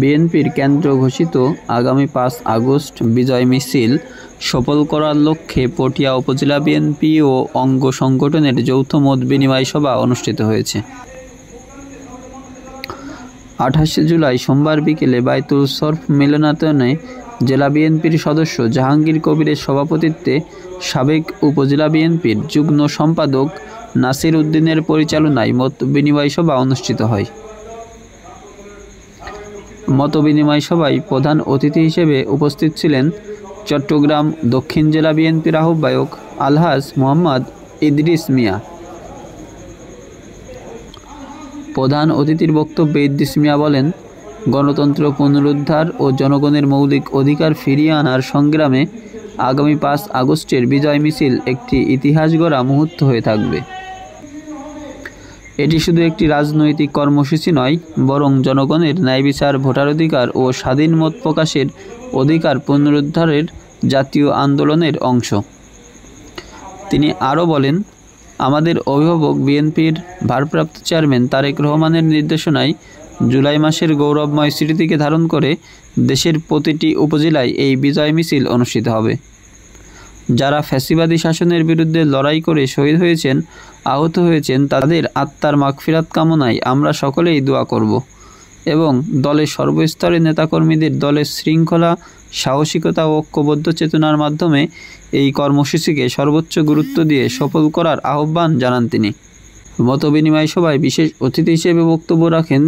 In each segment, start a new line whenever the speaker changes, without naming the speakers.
বিএনপির কেন্দ্র ঘোষিত আগামী ৫ আগস্ট বিজয় মিছিল সফল করার লক্ষ্যে পটিয়া উপজেলা বিএনপি ও অঙ্গ সংগঠনের যৌথ মত বিনিময় সভা অনুষ্ঠিত হয়েছে। ২৮ জুলাই সোমবার বিকেলে বায়তুল শরফ মিলনায়তনে জেলা বিএনপির সদস্য জাহাঙ্গীর কবিরের সভাপতিত্বে সাবেক উপজেলা বিএনপির যুগ্ম সম্পাদক নাসির উদ্দিনের পরিচালনায় মত বিনিময় সভা অনুষ্ঠিত হয়। মতবিনিময় সভায় প্রধান অতিথি হিসেবে উপস্থিত ছিলেন চট্টগ্রাম দক্ষিণ জেলা বিএনপির আহ্বায়ক আলহাজ মোহাম্মদ ইদ্রিস মিয়া। প্রধান অতিথির বক্তব্যে ইদ্রিস মিয়া বলেন, গণতন্ত্র পুনরুদ্ধার ও জনগণের মৌলিক অধিকার ফিরিয়ে আনার সংগ্রামে আগামী ৫ আগস্টের বিজয় মিছিল একটি ইতিহাস গড়া মুহূর্ত হয়ে থাকবে। এটি শুধু একটি রাজনৈতিক কর্মসূচি নয়, বরং জনগণের ন্যায়বিচার, ভোটাধিকার ও স্বাধীন মত প্রকাশের অধিকার পুনরুদ্ধারের জাতীয় আন্দোলনের অংশ। তিনি আরও বলেন, আমাদের অভিভাবক বিএনপির ভারপ্রাপ্ত চেয়ারম্যান তারেক রহমানের নির্দেশনায় জুলাই মাসের গৌরবময় স্মৃতিকে ধারণ করে দেশের প্রতিটি উপজেলায় এই বিজয় মিছিল অনুষ্ঠিত হবে। যারা ফ্যাসিবাদী শাসনের বিরুদ্ধে লড়াই করে শহীদ হয়েছেন, আহত হয়েছেন, তাদের আত্মার মাগফিরাত কামনায় আমরা সকলেই দোয়া করব এবং দলের সর্বস্তরের নেতাকর্মীদের দলের শৃঙ্খলা, সাহসিকতা ও ঐক্যবদ্ধ চেতনার মাধ্যমে এই কর্মসূচিকে সর্বোচ্চ গুরুত্ব দিয়ে সফল করার আহ্বান জানান তিনি। মতবিনিময় সভায় বিশেষ অতিথি হিসেবে বক্তব্য রাখেন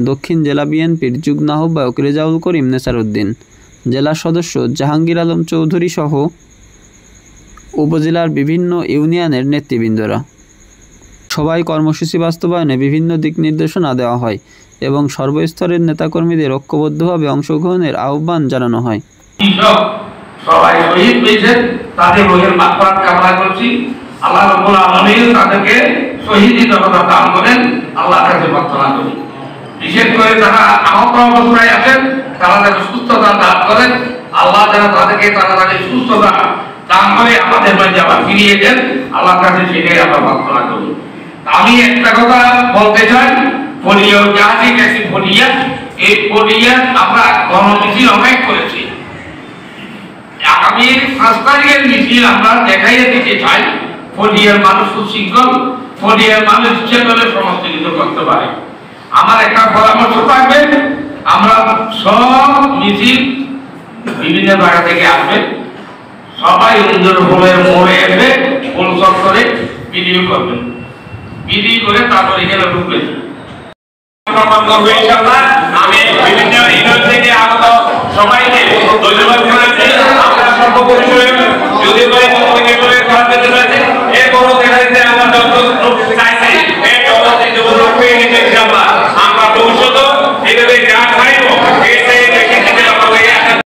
দক্ষিণ জেলা বিএনপির যুগ্ম আহ্বায়ক রেজাউল করিম নেসারউদ্দিন, জেলা সদস্য জাহাঙ্গীর আলম চৌধুরী সহ উপজেলার বিভিন্ন ইউনিয়নের নেতৃবৃন্দরা। সভায় কর্মসূচি বাস্তবায়নে বিভিন্ন দিক নির্দেশনা দেওয়া হয় এবং সর্বস্তরের নেতাকর্মীদের ঐক্যবদ্ধভাবে অংশগ্রহণের আহ্বান জানানো হয়।
সবাই শহীদ হয়েছেন, তাদের রোহের মাগফিরাত কামনা করছি। আল্লাহ রাব্বুল আলামিন তাদেরকে শহীদি দরজা দান করেন, আল্লাহর কাছে প্রার্থনা করি। বিশেষ করে যারা আহত অবস্থায় আছেন, তারা যেন সুস্থতা দান করেন, আল্লাহ যেন তাদেরকে তাড়াতাড়ি সুস্থতা দান করে আমাদের মাঝে আবার ফিরিয়ে দেন, আল্লাহর কাছে সেটাই আমরা প্রার্থনা করি। আমি একটা কথা বলতে চাই, ফলিয়া জাহাজি গেছি ফলিয়া, এই ফলিয়া আমরা গণমিছিল অনেক করেছি। আগামী ৫ তারিখের মিছিল আমরা দেখাইয়ে দিতে চাই, ফলিয়ার মানুষ সুশৃঙ্খল, ফলিয়ার মানুষ ইচ্ছে করে সমস্ত কিছু করতে পারে। আমার একটা পরামর্শ থাকবে, আমরা সব মিছিল বিভিন্ন জায়গা থেকে আসবে, সবাই ফুলের মোড়ে এসে ফুল চত্বরে ভিডিও করবেন, ভিডিও করে তারপর এখানে ঢুকবেন। আমি বিভিন্ন ইউনিয়ন থেকে আগত সবাইকে ধন্যবাদ জানাচ্ছি। আমরা সর্বপরিচয় যদি